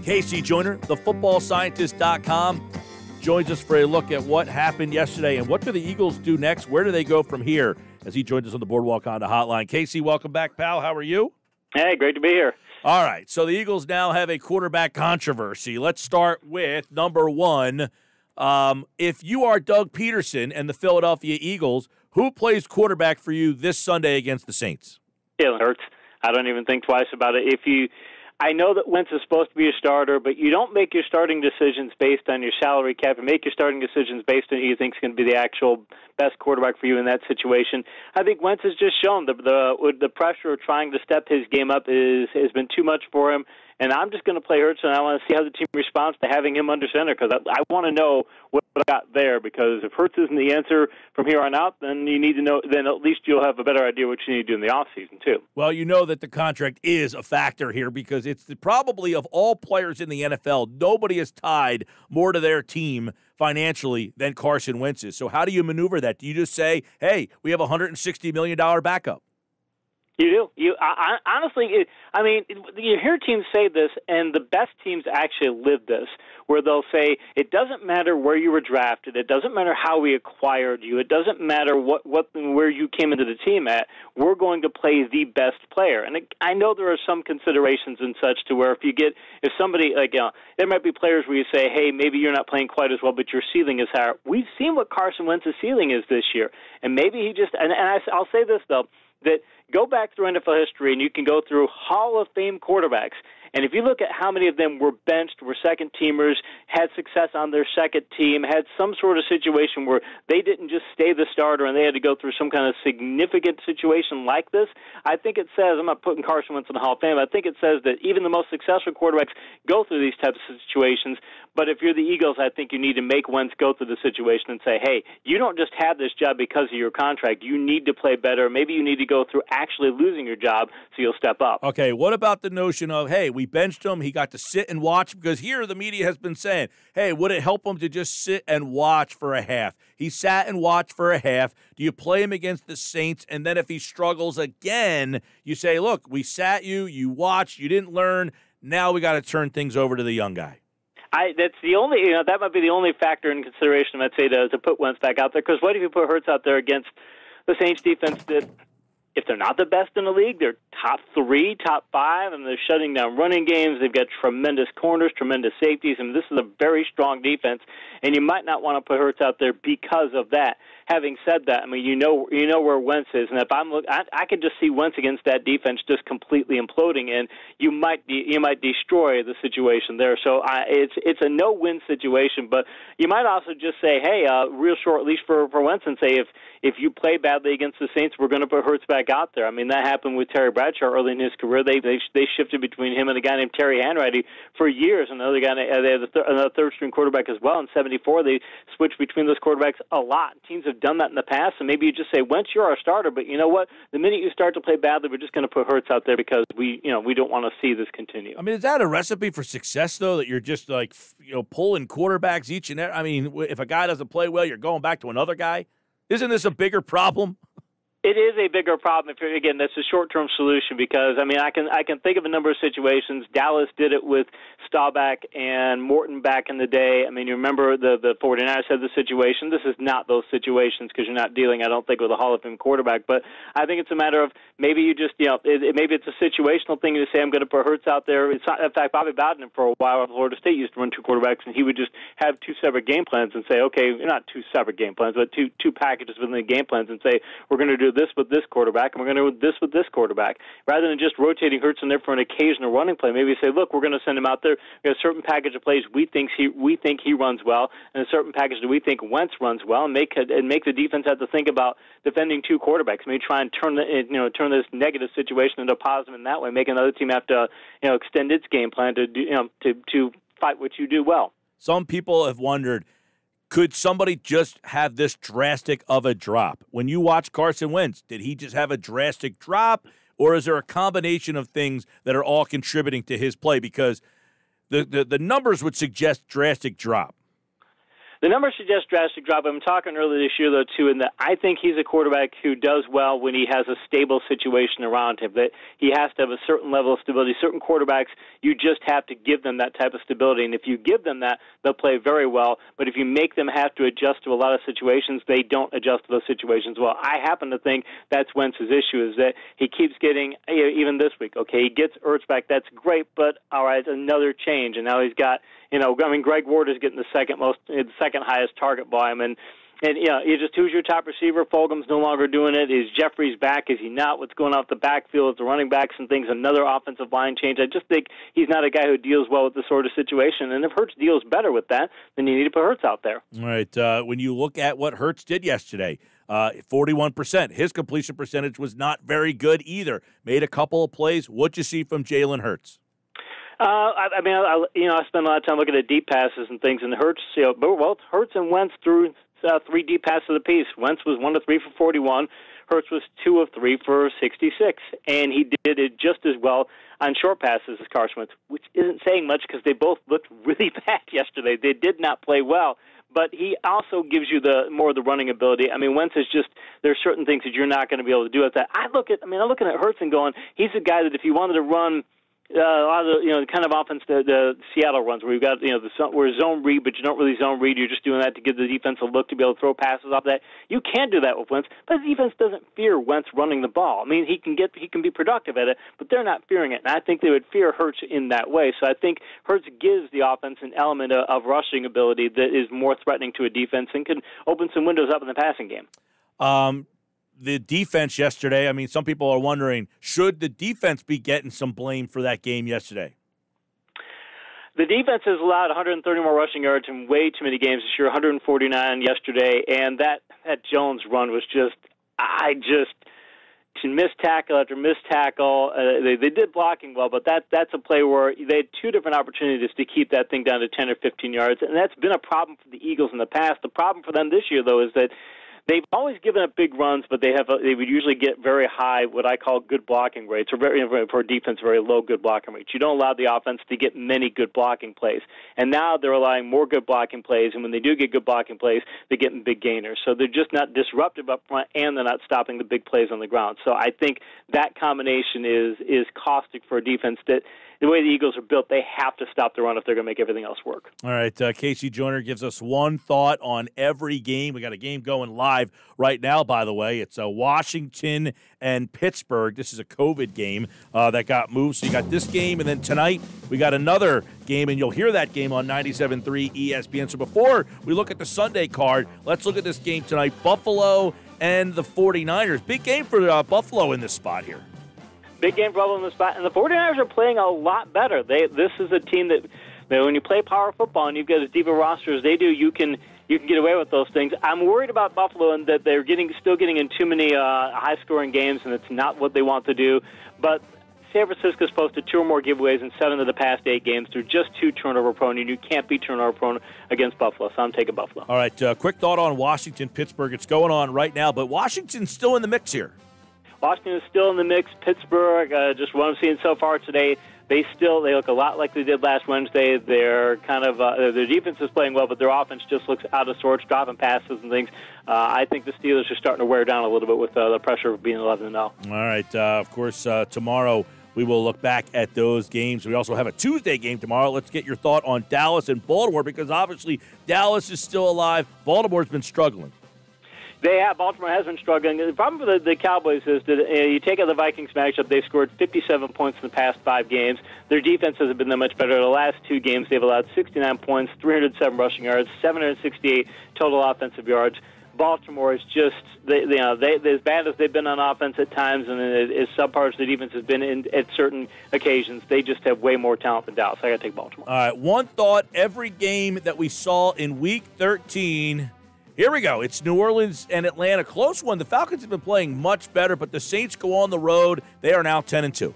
KC Joyner, thefootballscientist.com, joins us for a look at what happened yesterday and what do the Eagles do next? Where do they go from here? As he joins us on the Boardwalk Honda Hotline. KC, welcome back, pal. How are you? Hey, great to be here. All right, so the Eagles now have a quarterback controversy. Let's start with number one. If you are Doug Peterson and the Philadelphia Eagles, who plays quarterback for you this Sunday against the Saints? Jalen Hurts. I don't even think twice about it. I know that Wentz is supposed to be a starter, but you don't make your starting decisions based on your salary cap. You make your starting decisions based on who you think is going to be the actual best quarterback for you in that situation. I think Wentz has just shown the pressure of trying to step his game up has been too much for him. And I'm just going to play Hurts, and I want to see how the team responds to having him under center because I want to know what I got there. Because if Hurts isn't the answer from here on out, then you need to know. Then at least you'll have a better idea what you need to do in the offseason too. Well, you know that the contract is a factor here because it's probably of all players in the NFL, nobody is tied more to their team financially than Carson Wentz is. So how do you maneuver that? Do you just say, "Hey, we have a $160 million backup"? You do. Honestly, you hear teams say this, and the best teams actually live this, where they'll say, it doesn't matter where you were drafted, it doesn't matter how we acquired you, it doesn't matter where you came into the team at, we're going to play the best player. And I know there are some considerations and such to where if somebody, there might be players where you say, hey, maybe you're not playing quite as well, but your ceiling is higher. We've seen what Carson Wentz's ceiling is this year, and maybe he just, I'll say this, though, that go back through NFL history and you can go through Hall of Fame quarterbacks. And if you look at how many of them were benched, were second-teamers, had success on their second team, had some sort of situation where they didn't just stay the starter and they had to go through some kind of significant situation like this, I think it says, I'm not putting Carson Wentz in the Hall of Fame, I think it says that even the most successful quarterbacks go through these types of situations. But if you're the Eagles, I think you need to make Wentz go through the situation and say, hey, you don't just have this job because of your contract. You need to play better. Maybe you need to go through actually losing your job so you'll step up. Okay, what about the notion of, hey, we benched him, he got to sit and watch? Because here the media has been saying, hey, would it help him to just sit and watch for a half? He sat and watched for a half. Do you play him against the Saints? And then if he struggles again, you say, look, we sat you, you watched, you didn't learn. Now we got to turn things over to the young guy. That's the only, that might be the only factor in consideration, I'd say, to put Wentz back out there. Because what if you put Hurts out there against the Saints defense that, if they're not the best in the league, they're top 3, top 5, and they're shutting down running games. They've got tremendous corners, tremendous safeties, and this is a very strong defense, and you might not want to put Hurts out there because of that. Having said that, you know where Wentz is, and if I could just see Wentz against that defense just completely imploding, and you might destroy the situation there. So it's a no-win situation, but you might also just say, hey, real short leash for Wentz, and say if you play badly against the Saints, we're going to put Hurts back out there. That happened with Terry Bradshaw early in his career. They shifted between him and a guy named Terry Hanratty for years. Another guy, they had another third-string quarterback as well. In '74, they switched between those quarterbacks a lot. Teams have done that in the past, and maybe you just say, Wentz, you're our starter, but you know what? The minute you start to play badly, we're just going to put Hurts out there because we don't want to see this continue. Is that a recipe for success, though, that you're just pulling quarterbacks each and every? If a guy doesn't play well, you're going back to another guy? Isn't this a bigger problem? It is a bigger problem. Again, that's a short-term solution because I can think of a number of situations. Dallas did it with Staubach and Morton back in the day. You remember the 49ers had the situation. This is not those situations because you're not dealing, I don't think, with a Hall of Fame quarterback. But I think it's a matter of maybe you just maybe it's a situational thing to say I'm going to put Hurts out there. It's not, in fact, Bobby Bowden for a while at Florida State used to run 2 quarterbacks, and he would just have 2 separate game plans and say, okay, not 2 separate game plans, but two packages within the game plans and say we're going to do this with this quarterback, and we're going to do this with this quarterback. Rather than just rotating Hurts in there for an occasional running play, maybe say, look, we're going to send him out there. We have a certain package of plays we think he runs well, and a certain package that we think Wentz runs well, and make the defense have to think about defending 2 quarterbacks. Maybe try and turn this negative situation into a positive in that way, make another team have to extend its game plan to fight what you do well. Some people have wondered, could somebody just have this drastic of a drop? When you watch Carson Wentz, did he just have a drastic drop, or is there a combination of things that are all contributing to his play? Because the numbers would suggest drastic drop. The numbers suggest drastic drop. I'm talking earlier this year, though, too, in that I think he's a quarterback who does well when he has a stable situation around him, that he has to have a certain level of stability. Certain quarterbacks, you just have to give them that type of stability, and if you give them that, they'll play very well. But if you make them have to adjust to a lot of situations, they don't adjust to those situations well. I happen to think that's Wentz's issue, is that he keeps getting, even this week, okay, he gets Ertz back. That's great, but, all right, another change, and now he's got, Greg Ward is getting the second highest target volume, and who's your top receiver? Fulgham's no longer doing it. Is Jeffries back? Is he not? What's going off the backfield? The running backs and things. Another offensive line change. I just think he's not a guy who deals well with this sort of situation. And if Hurts deals better with that, then you need to put Hurts out there. All right. When you look at what Hurts did yesterday, 41%. His completion percentage was not very good either. Made a couple of plays. What'd you see from Jalen Hurts? I spend a lot of time looking at deep passes and things, and Hurts, both Hurts and Wentz threw 3 deep passes apiece. Wentz was 1 of 3 for 41. Hurts was 2 of 3 for 66, and he did it just as well on short passes as Carson Wentz, which isn't saying much because they both looked really bad yesterday. They did not play well. But he also gives you more of the running ability. I mean, Wentz is just, there's certain things that you're not going to be able to do with that. I'm looking at Hurts and going, he's a guy that if you wanted to run a lot of the kind of offense the Seattle runs, where you've got where zone read, but you don't really zone read. You're just doing that to give the defense a look to be able to throw passes off that. You can do that with Wentz, but the defense doesn't fear Wentz running the ball. I mean, he can be productive at it, but they're not fearing it. And I think they would fear Hurts in that way. So I think Hurts gives the offense an element of rushing ability that is more threatening to a defense and can open some windows up in the passing game. The defense yesterday, I mean, some people are wondering, should the defense be getting some blame for that game yesterday? The defense has allowed 130 more rushing yards in way too many games this year, 149 yesterday, and that Jones run was just missed tackle after missed tackle. They did blocking well, but that's a play where they had 2 different opportunities to keep that thing down to 10 or 15 yards, and that's been a problem for the Eagles in the past. The problem for them this year, though, is that they've always given up big runs, but they would usually get very high, what I call good blocking rates, or for defense, very low good blocking rates. You don't allow the offense to get many good blocking plays. And now they're allowing more good blocking plays, and when they do get good blocking plays, they're getting big gainers. So they're just not disruptive up front, and they're not stopping the big plays on the ground. So I think that combination is caustic for a defense that, the way the Eagles are built, they have to stop the run if they're going to make everything else work. All right, KC Joyner gives us one thought on every game. We got a game going live right now, by the way. It's Washington and Pittsburgh. This is a COVID game that got moved. So you got this game, and then tonight we got another game, and you'll hear that game on 97.3 ESPN. So before we look at the Sunday card, let's look at this game tonight, Buffalo and the 49ers. Big game for Buffalo in this spot here. Big game problem in the spot, and the 49ers are playing a lot better. This is a team that when you play power football and you've got as deep a roster as they do, you can get away with those things. I'm worried about Buffalo and that they're still getting in too many high-scoring games, and it's not what they want to do. But San Francisco's posted 2 or more giveaways in 7 of the past 8 games. They're just too turnover-prone, and you can't be turnover-prone against Buffalo, so I'm taking Buffalo. All right, quick thought on Washington-Pittsburgh. It's going on right now, but Washington's still in the mix here. Washington is still in the mix. Pittsburgh, just what I'm seeing so far today, they look a lot like they did last Wednesday. They're kind of their defense is playing well, but their offense just looks out of sorts, dropping passes and things. I think the Steelers are starting to wear down a little bit with the pressure of being 11-0. All right. Of course, tomorrow we will look back at those games. We also have a Tuesday game tomorrow. Let's get your thought on Dallas and Baltimore, because obviously Dallas is still alive. Baltimore's been struggling. Baltimore has been struggling. The problem for the Cowboys is that you take out the Vikings matchup, they've scored 57 points in the past 5 games. Their defense hasn't been that much better. The last 2 games, they've allowed 69 points, 307 rushing yards, 768 total offensive yards. Baltimore is just, they as bad as they've been on offense at times, and as subpar as the defense has been at certain occasions, they just have way more talent than Dallas. I got to take Baltimore. All right, one thought, every game that we saw in Week 13. Here we go. It's New Orleans and Atlanta. Close one. The Falcons have been playing much better, but the Saints go on the road. They are now 10-2.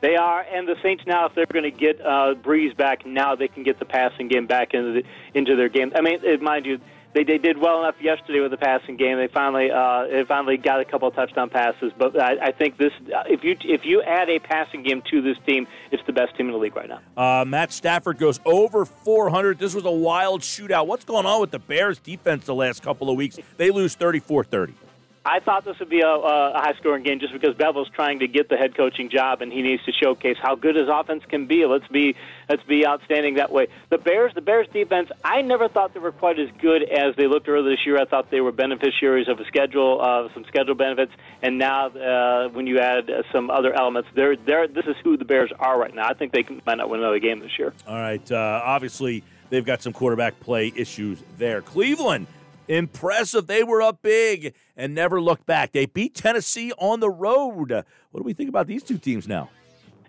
They are, and the Saints now, if they're going to get Breeze back, now they can get the passing game back into their game. I mean, mind you, they did well enough yesterday with the passing game. They finally got a couple of touchdown passes. But I think this, if you add a passing game to this team, it's the best team in the league right now. Matt Stafford goes over 400. This was a wild shootout. What's going on with the Bears defense the last couple of weeks? They lose 34-30. I thought this would be a high-scoring game just because Bevel's trying to get the head coaching job, and he needs to showcase how good his offense can be. Let's be outstanding that way. The Bears defense, I never thought they were quite as good as they looked earlier this year. I thought they were beneficiaries of some schedule benefits, and now when you add some other elements, this is who the Bears are right now. I think they might not win another game this year. All right, obviously they've got some quarterback play issues there. Cleveland, impressive. They were up big and never looked back. They beat Tennessee on the road. What do we think about these two teams now?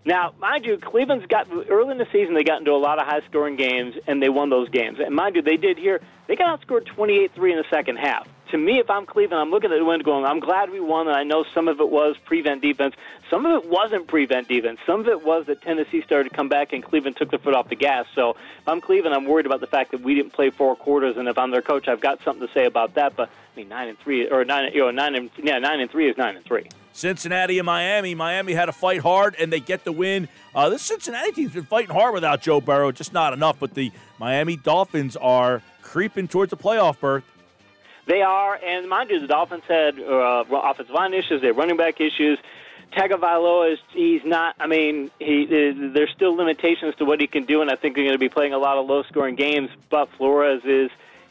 Now, mind you, Cleveland's got early in the season. They got into a lot of high-scoring games, and they won those games. And mind you, they did here. They got outscored 28-3 in the second half. To me, if I'm Cleveland, I'm looking at the win going, I'm glad we won, and I know some of it was prevent defense. Some of it wasn't prevent defense. Some of it was that Tennessee started to come back and Cleveland took their foot off the gas. So if I'm Cleveland, I'm worried about the fact that we didn't play four quarters, and if I'm their coach, I've got something to say about that. But I mean, 9-3 or 9-3 is 9-3. Cincinnati and Miami. Miami had to fight hard, and they get the win. This Cincinnati team's been fighting hard without Joe Burrow, just not enough. But the Miami Dolphins are creeping towards a playoff berth. They are, and mind you, the Dolphins had offensive line issues, they had running back issues. Tagovailoa he's not. I mean, there's still limitations to what he can do, and I think they're going to be playing a lot of low-scoring games. But Flores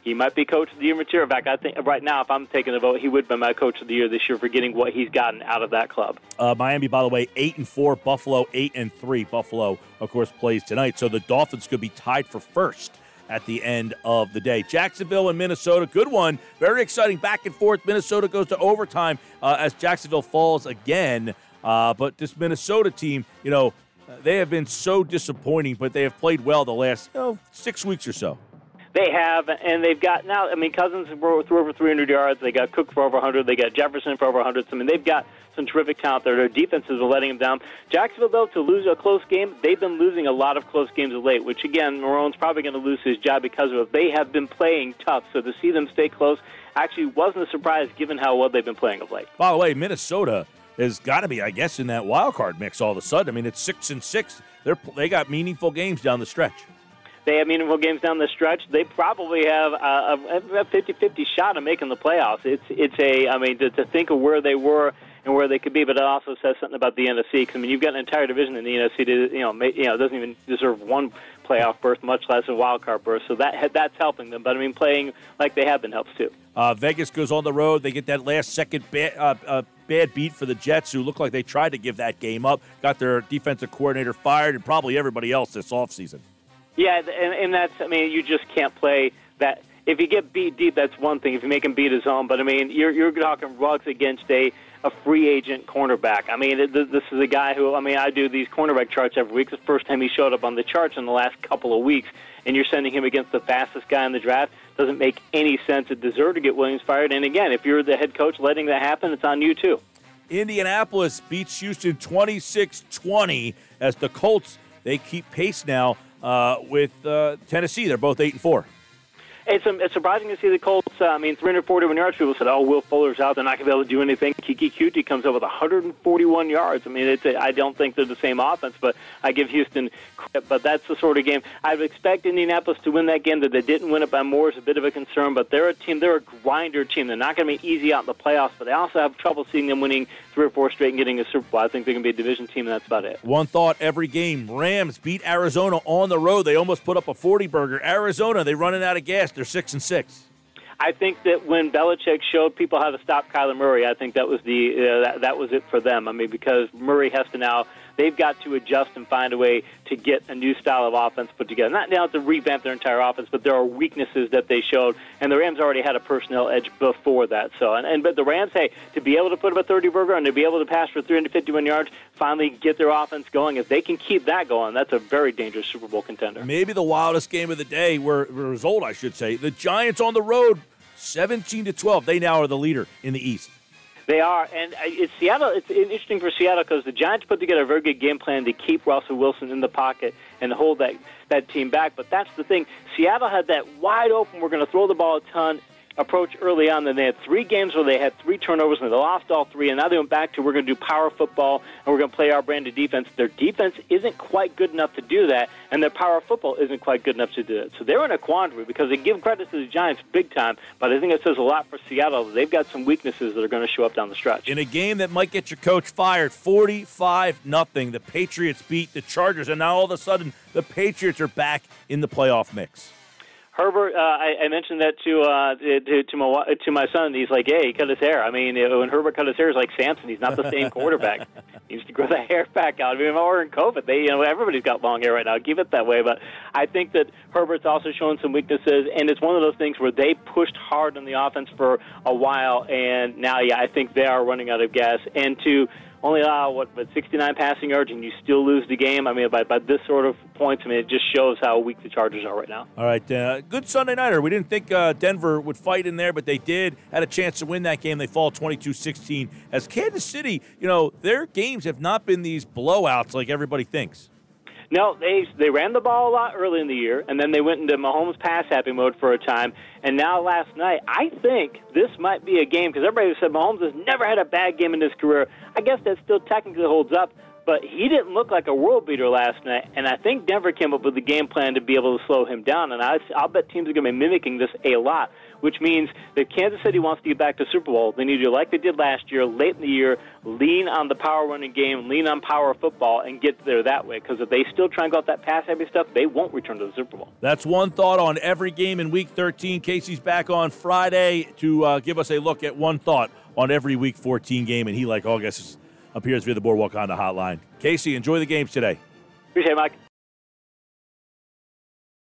he might be coach of the year material. In fact, I think right now, if I'm taking a vote, he would be my coach of the year this year for getting what he's gotten out of that club. Miami, by the way, 8-4. Buffalo 8-3. Buffalo, of course, plays tonight, so the Dolphins could be tied for first at the end of the day. Jacksonville and Minnesota, good one. Very exciting back and forth. Minnesota goes to overtime as Jacksonville falls again. But this Minnesota team, they have been so disappointing, but they have played well the last 6 weeks or so. They have, and they've got now, Cousins threw over 300 yards. They got Cook for over 100. They got Jefferson for over 100. They've got some terrific talent there. Their defenses are letting them down. Jacksonville, though, to lose a close game, they've been losing a lot of close games of late, which, again, Marone's probably going to lose his job because of it. They have been playing tough, so to see them stay close actually wasn't a surprise given how well they've been playing of late. By the way, Minnesota has got to be, I guess, in that wild card mix all of a sudden. It's 6-6. They got meaningful games down the stretch. They have meaningful games down the stretch. They probably have a 50-50 shot of making the playoffs. To think of where they were and where they could be, but it also says something about the NFC. Because you've got an entire division in the NFC that doesn't even deserve one playoff berth, much less a wild card berth. So that's helping them. But playing like they have been helps too. Vegas goes on the road. They get that last-second bad beat for the Jets, who look like they tried to give that game up. Got their defensive coordinator fired, and probably everybody else this offseason. Yeah, and that's, you just can't play that. If you get beat deep, that's one thing. If you make him beat his own. But, you're talking Ruggs against a free agent cornerback. This is a guy who, I do these cornerback charts every week. It's the first time he showed up on the charts in the last couple of weeks. And you're sending him against the fastest guy in the draft. Doesn't make any sense. It deserved to get Williams fired. And, again, if you're the head coach letting that happen, it's on you, too. Indianapolis beats Houston 26-20 as the Colts, they keep pace now with Tennessee. They're both 8-4. It's surprising to see the Colts. 341 yards. People said, Will Fuller's out. They're not going to be able to do anything. Kiki Cutie comes up with 141 yards. I don't think they're the same offense, but I give Houston credit. But that's the sort of game. I would expect Indianapolis to win that game. That they didn't win it by more is a bit of a concern, but they're a team. They're a grinder team. They're not going to be easy out in the playoffs, but they also have trouble seeing them winning 3 or 4 straight and getting a Super Bowl. I think they're going to be a division team, and that's about it. One thought every game. Rams beat Arizona on the road. They almost put up a 40-burger. Arizona, they're running out of gas. They're 6-6. I think that when Belichick showed people how to stop Kyler Murray, I think that was that was it for them. Because Murray has to now, they've got to adjust and find a way to get a new style of offense put together. Not now to revamp their entire offense, but there are weaknesses that they showed, and the Rams already had a personnel edge before that. So, but the Rams, to be able to put up a 30-burger and to be able to pass for 351 yards, finally get their offense going. If they can keep that going, that's a very dangerous Super Bowl contender. Maybe the wildest game of the day, result, I should say. The Giants on the road, 17-12. They now are the leader in the East. They are, and it's Seattle. It's interesting for Seattle because the Giants put together a very good game plan to keep Russell Wilson in the pocket and hold that team back. But that's the thing. Seattle had that wide open, we're going to throw the ball a ton approach early on. Then they had 3 games where they had 3 turnovers, and they lost all 3. And now they went back to, we're going to do power football, and we're going to play our brand of defense. Their defense isn't quite good enough to do that, and their power football isn't quite good enough to do it. So they're in a quandary because they give credit to the Giants big time, but I think it says a lot for Seattle. They've got some weaknesses that are going to show up down the stretch. In a game that might get your coach fired, 45-0, the Patriots beat the Chargers, and now all of a sudden the Patriots are back in the playoff mix. Herbert, I mentioned that to my son. He's like, "Hey, he cut his hair." I mean, when Herbert cut his hair, it's like Samson. He's not the same quarterback. He needs to grow the hair back out. I mean, we're in COVID. Everybody's got long hair right now. Keep it that way. But I think that Herbert's also showing some weaknesses, and it's one of those things where they pushed hard on the offense for a while, and now, I think they are running out of gas. And to only allow, 69 passing yards, and you still lose the game. I mean, by this sort of points, I mean, it just shows how weak the Chargers are right now. All right, good Sunday nighter. We didn't think Denver would fight in there, but they did. Had a chance to win that game. They fall 22-16. As Kansas City, their games have not been these blowouts like everybody thinks. No, they ran the ball a lot early in the year, and then they went into Mahomes pass-happy mode for a time. And now last night, I think this might be a game, because everybody said Mahomes has never had a bad game in his career. I guess that still technically holds up, but he didn't look like a world beater last night, and I think Denver came up with a game plan to be able to slow him down, and I'll bet teams are going to be mimicking this a lot, which means that Kansas City wants to get back to Super Bowl. They need to, like they did last year, late in the year, lean on the power running game, lean on power football, and get there that way, because if they still try and go out that pass-heavy stuff, they won't return to the Super Bowl. That's one thought on every game in Week 13. Casey's back on Friday to give us a look at one thought on every Week 14 game, and he, like August, appears via the Boardwalk Honda hotline. Casey, enjoy the games today. Appreciate it, Mike.